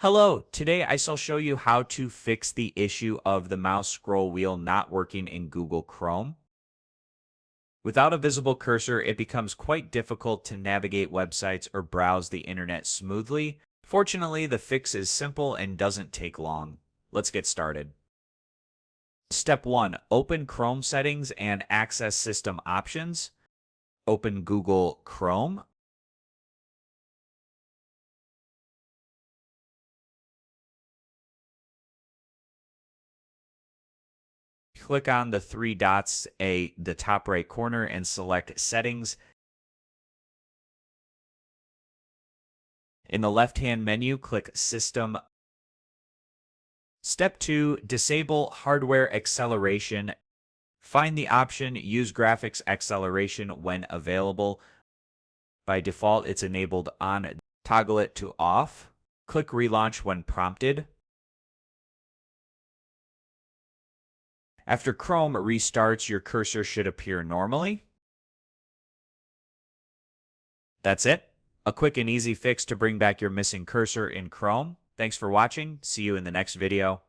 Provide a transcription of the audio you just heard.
Hello, today I shall show you how to fix the issue of the mouse scroll wheel not working in Google Chrome. Without a visible cursor, it becomes quite difficult to navigate websites or browse the internet smoothly. Fortunately, the fix is simple and doesn't take long. Let's get started. Step 1. Open Chrome settings and access system options. Open Google Chrome. Click on the three dots the top right corner and select Settings. In the left-hand menu, click System. Step 2, disable hardware acceleration. Find the option Use graphics acceleration when available. By default, it's enabled on. Toggle it to off. Click Relaunch when prompted. After Chrome restarts, your cursor should appear normally. That's it. A quick and easy fix to bring back your missing cursor in Chrome. Thanks for watching. See you in the next video.